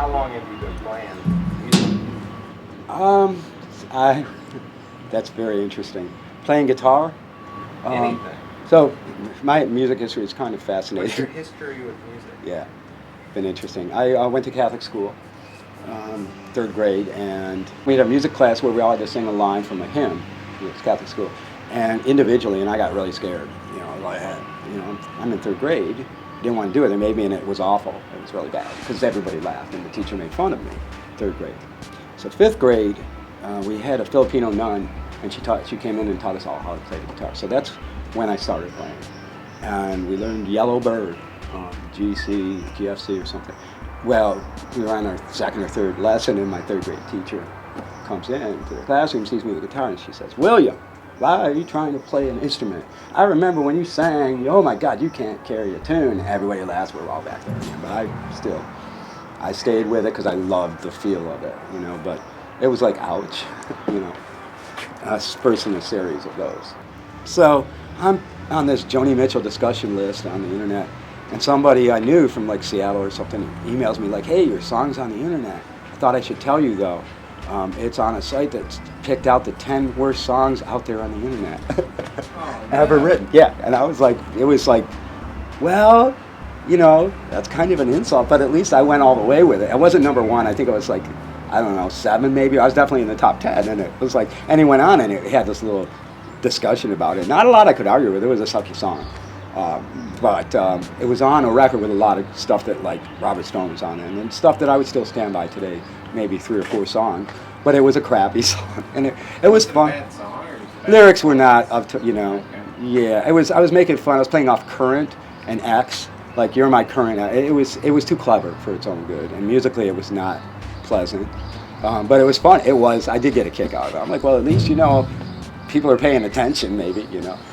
How long have you been playing music? I that's very interesting. Playing guitar. Anything. So my music history is kind of What's your fascinating. history with music? Yeah, been interesting. I went to Catholic school, third grade, and we had a music class where we all had to sing a line from a hymn. It was Catholic school, and individually, and I got really scared. I'm in third grade, didn't want to do it. They made me, and it was awful. It was really bad because everybody laughed, and the teacher made fun of me. Third grade. So fifth grade, we had a Filipino nun, and she came in and taught us all how to play the guitar. So that's when I started playing, and we learned Yellow Bird, GFC or something. Well, we were on our second or third lesson, and my third grade teacher comes into the classroom, sees me with a guitar, and she says, "William, why are you trying to play an instrument? I remember when you sang, oh my God, you can't carry a tune." Everybody laughs, we're all back there. But I stayed with it because I loved the feel of it, but it was like, ouch, first in a series of those. So I'm on this Joni Mitchell discussion list on the internet, and somebody I knew from like Seattle or something emails me like, "Hey, your song's on the internet. I thought I should tell you though. It's on a site that's picked out the 10 worst songs out there on the internet ever written." Yeah, and I was like, it was like, well, that's kind of an insult, but at least I went all the way with it. I wasn't number one. I think it was like, I don't know, 7 maybe. I was definitely in the top 10, and it was like, and he went on and it had this little discussion about it. Not a lot I could argue with. It was a sucky song. But it was on a record with a lot of stuff that like Robert Stone was on it, and stuff that I would still stand by today, maybe 3 or 4 songs. But it was a crappy song, and it was fun. Bad song or just bad Lyrics were not up to, Okay. yeah, I was making fun. I was playing off Current and X, like You're My Current. It was too clever for its own good, and musically it was not pleasant. But it was fun. I did get a kick out of it. I'm like, well, at least, people are paying attention, maybe,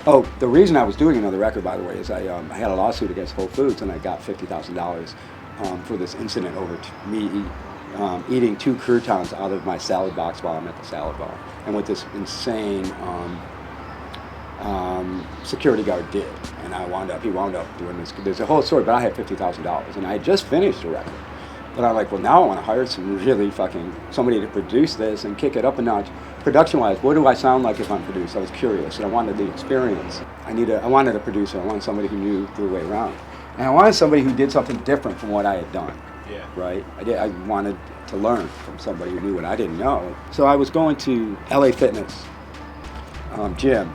Oh, the reason I was doing another record, by the way, is I had a lawsuit against Whole Foods, and I got $50,000 for this incident over me eating 2 croutons out of my salad box while I'm at the salad bar, and what this insane security guard did. And he wound up doing this. There's a whole story, but I had $50,000, and I had just finished a record. But I'm like, well, now I want to hire somebody to produce this and kick it up a notch. Production-wise, what do I sound like if I'm produced? I was curious, and I wanted the experience. I wanted a producer. I wanted somebody who knew the way around. And I wanted somebody who did something different from what I had done. Yeah. Right? I wanted to learn from somebody who knew what I didn't know. So I was going to LA Fitness gym,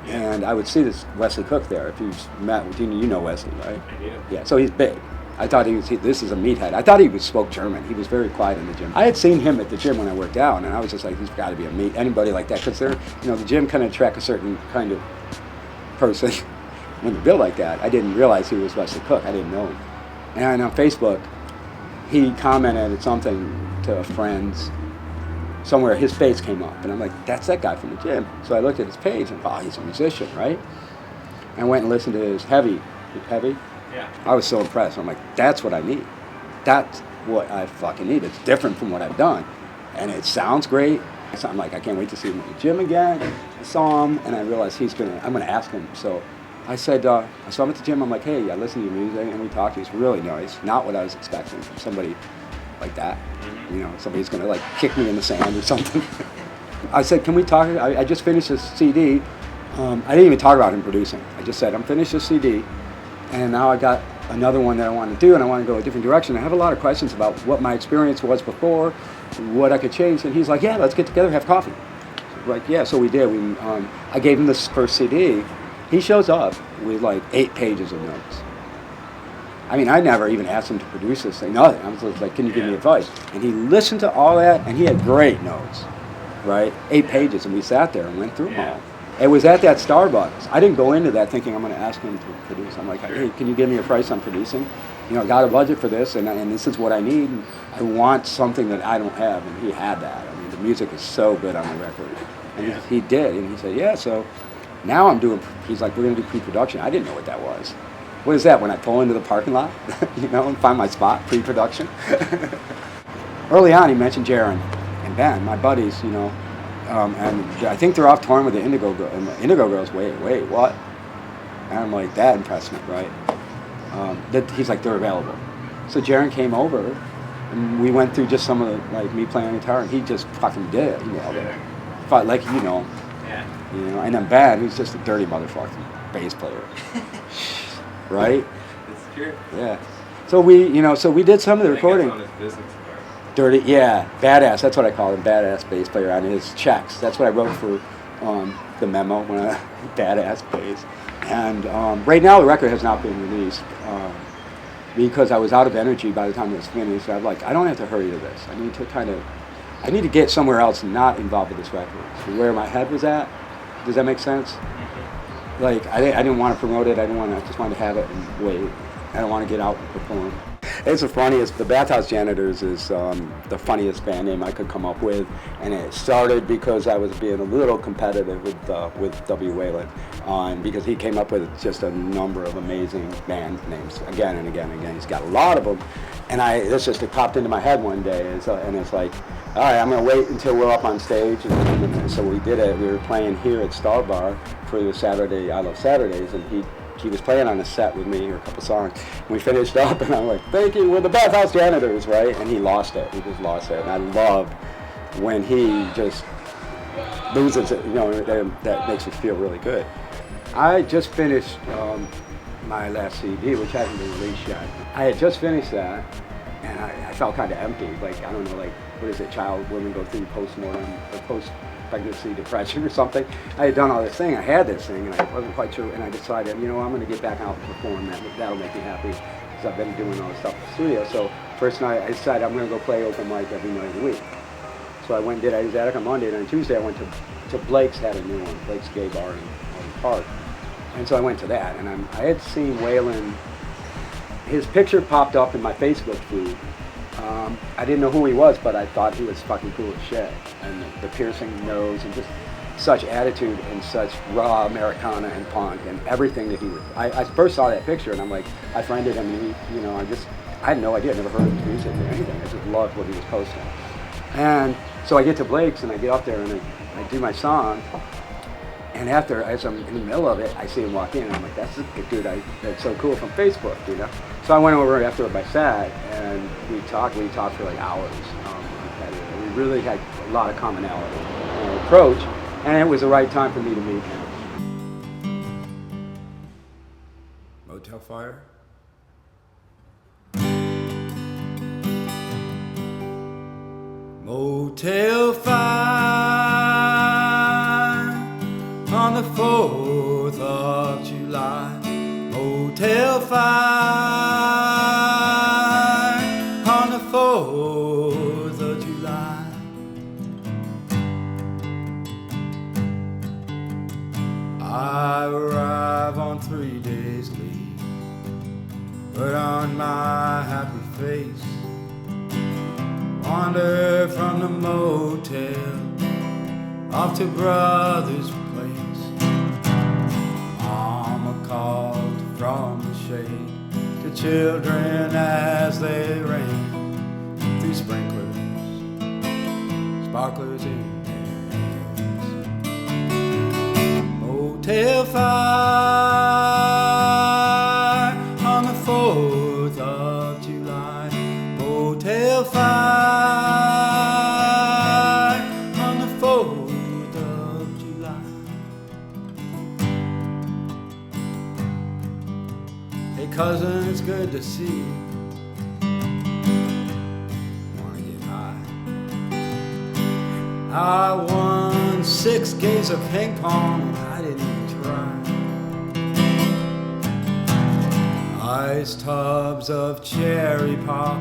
and I would see this Wesley Cook there. If you've met, you know Wesley, right? I do. Yeah, so he's big. I thought this is a meathead. I thought he spoke German. He was very quiet in the gym. I had seen him at the gym when I worked out, and I was just like, he's got to be anybody like that, because the gym kind of attract a certain kind of person when they're built like that. I didn't realize he was Wesley Cook. I didn't know him. And on Facebook, he commented something to friends. Somewhere his face came up, and I'm like, that's that guy from the gym. So I looked at his page, and he's a musician, right? And I went and listened to his Heavy. Yeah. I was so impressed. I'm like, that's what I need. That's what I fucking need. It's different from what I've done, and it sounds great. So I'm like, I can't wait to see him at the gym again. I saw him, and I realized I'm gonna ask him. So I said, I saw him at the gym. I'm like, hey, I listen to your music, and we talked. He's really nice. Not what I was expecting from somebody like that. Somebody's gonna like kick me in the sand or something. I said, can we talk? I just finished this CD. I didn't even talk about him producing. I just said, I'm finished this CD. And now I got another one that I want to do, and I want to go a different direction. I have a lot of questions about what my experience was before, what I could change. And he's like, yeah, let's get together, have coffee. Like, yeah, so we did. I gave him this first CD. He shows up with like 8 pages of notes. I mean, I never even asked him to produce this thing. Nothing. I was just like, can you give me advice? And he listened to all that, and he had great notes, right? 8 pages, and we sat there and went through them all. It was at that Starbucks. I didn't go into that thinking I'm going to ask him to produce. I'm like, hey, can you give me a price on producing? I got a budget for this, and this is what I need. And I want something that I don't have, and he had that. I mean, the music is so good on the record. And he did, and he said, yeah, so now he's like, we're going to do pre-production. I didn't know what that was. What is that, when I pull into the parking lot, and find my spot, pre-production? Early on, he mentioned Jaron and Ben, my buddies, and I think they're off touring with the Indigo Girls. And the Indigo Girls, wait, what? And I'm like, that impressed me, right? He's like, they're available. So Jaron came over, And we went through just some of the, like me playing guitar, and he just fucking did it. He nailed it. But like, Yeah. And then Ben, he's just a dirty motherfucking bass player. Right? It's true. Yeah. So we did some of the recording. On his business card. Dirty, yeah, badass. That's what I call him, badass bass player on his checks. That's what I wrote for the memo when I badass bass. And right now the record has not been released because I was out of energy by the time it was finished. I'm like, I don't have to hurry to this. I need to get somewhere else not involved with this record. So where my head was at, does that make sense? Like, I didn't want to promote it. I just wanted to have it and wait. I don't want to get out and perform. It's the funniest. The Bathhouse Janitors is the funniest band name I could come up with, and it started because I was being a little competitive with W. Whalen, because he came up with just a number of amazing band names again and again and again. He's got a lot of them, and this just popped into my head one day, and it's like, all right, I'm gonna wait until we're up on stage, and so we did it. We were playing here at Star Bar for the Saturday I Love Saturdays, and he was playing on a set with me, or a couple songs. And we finished up, and I'm like, thank you, we're the Bathhouse Janitors, right? And he lost it. He just lost it. And I love when he just loses it, that makes me feel really good. I just finished my last CD, which hasn't been released yet. I had just finished that, and I felt kind of empty. Like, I don't know, like, what is it, women go through postmortem, or post-pregnancy depression or something. I had done all this thing, I had this thing, and I wasn't quite sure, and I decided, I'm going to get back out and perform. That'll make me happy, because I've been doing all this stuff in the studio. So first night, I decided I'm going to go play open mic every night of the week. So I went and did Eddie's Attic on Monday, and on Tuesday I went to Blake's, had a new one, Blake's Gay Bar in Park. And so I went to that, and I had seen Waylon. His picture popped up in my Facebook feed. I didn't know who he was, but I thought he was fucking cool as shit. And the piercing nose, and just such attitude, and such raw Americana and punk, and everything that he was. I first saw that picture, and I'm like, I friended him, and I had no idea, I never heard of his music or anything. I just loved what he was posting. And so I get to Blake's, and I get up there, and I do my song. And after, as I'm in the middle of it, I see him walk in, and I'm like, that's the dude that's so cool from Facebook, So I went over after my set, and we talked for like hours. We really had a lot of commonality in our approach, and it was the right time for me to meet him. Motel Fire? Motel Fire on the 4th of July. Motel Fire on the 4th of July. I arrive on 3 days leave, put on my happy face, wander from the motel off to Brother's place. Mama called from the shade to children as they ran through sprinklers, sparklers in their hands. Motel Fire on the 4th of July. Motel Fire on the 4th of July. Hey cousin, it's good to see you. Wanna get high? I won 6 games of ping pong and I didn't even try. Ice tubs of cherry pop,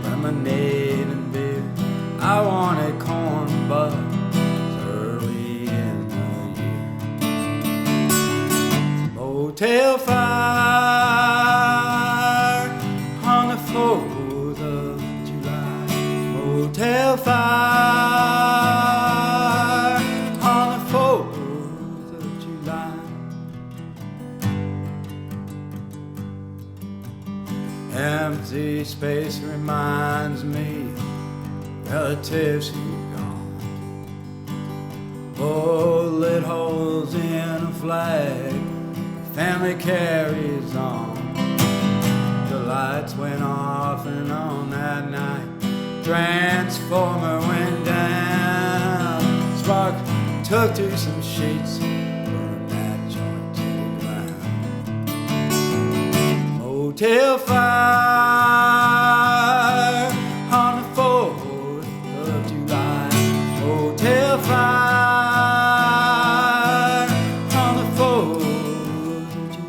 lemonade and beer. I wanted corn, but it's early in the year. Motel Fire on the 4th of July. Motel Fire on the 4th of July. Empty space reminds me of relatives who've gone. Bullet holes in a flag, family carries on. The light lights went off and on that night, transformer went down. Spark took to some sheets, burned that joint to the ground. Motel fire on the 4th of July. Motel fire on the 4th of July.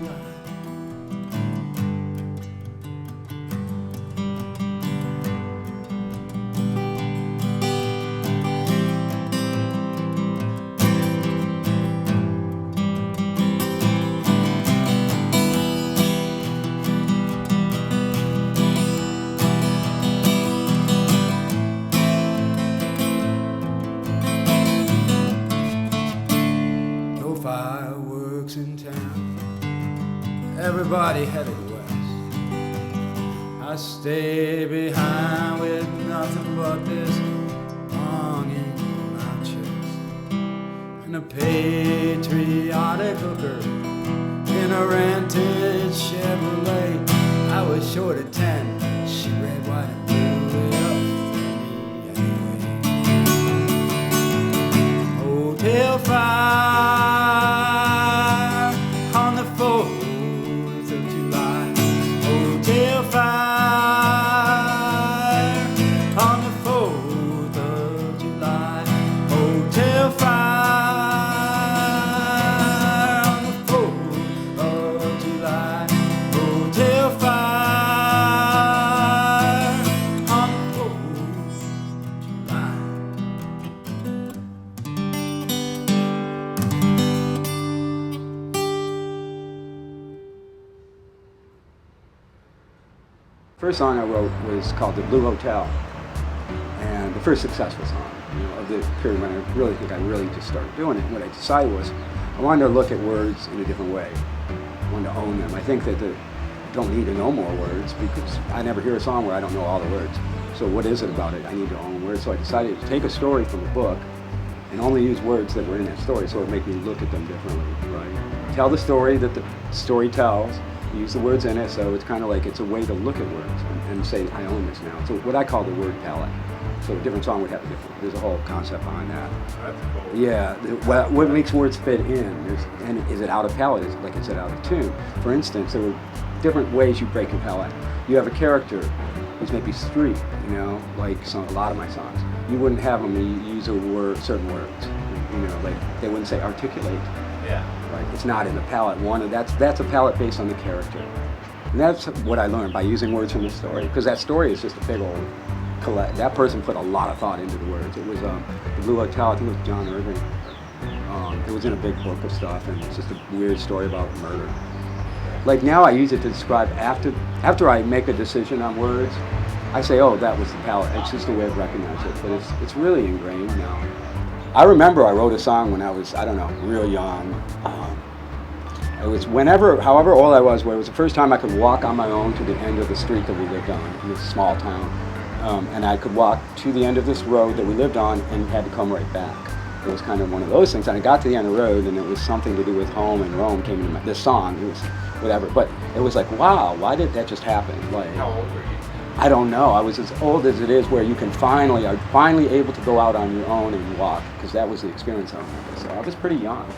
Fireworks in town, everybody headed west. I stayed behind with nothing but this longing in my chest, and a patriotic hooker in a rented Chevrolet. I was short of 10, she red, white, and blue it up for me anyway. Motel fire on the 4th of July. Motel fire on the 4th of July. Motel fire on the 4th of July. Motel fire on the 4th of July. First song I wrote was called The Blue Hotel, and the first successful song, of the period when I really think I really just started doing it. And what I decided was I wanted to look at words in a different way. I wanted to own them. I think that I don't need to know more words because I never hear a song where I don't know all the words. So what is it about it? I need to own words. So I decided to take a story from the book and only use words that were in that story, so it would make me look at them differently. Right? Tell the story that the story tells. Use the words in it, so it's kind of like it's a way to look at words and say, I own this now. So what I call the word palette. So a different song would have a different, there's a whole concept behind that. That's cool. Yeah, what makes words fit in? And is it out of palette? Is it out of tune? For instance, there were different ways you break a palette. You have a character who's maybe street, like a lot of my songs. You wouldn't have them use certain words, like they wouldn't say articulate. Yeah. Right, it's not in the palette. That's a palette based on the character. And that's what I learned by using words from the story, because that story is just a big old collect. That person put a lot of thought into the words. It was The Blue Hotel, I think it was John Irving. It was in a big book of stuff, and it's just a weird story about murder. Like now I use it to describe, after I make a decision on words, I say, oh, that was the palette. It's just a way of recognizing it, but it's really ingrained now. I remember I wrote a song when I was, real young. It was however old I was, where it was the first time I could walk on my own to the end of the street that we lived on in this small town. And I could walk to the end of this road that we lived on and had to come right back. It was kind of one of those things. And I got to the end of the road and it was something to do with home, and Rome came into this song. It was whatever. But it was like, wow, why did that just happen? Like, How old were you? I don't know. I was as old as it is where you can are finally able to go out on your own and walk, because that was the experience I remember. So I was pretty young.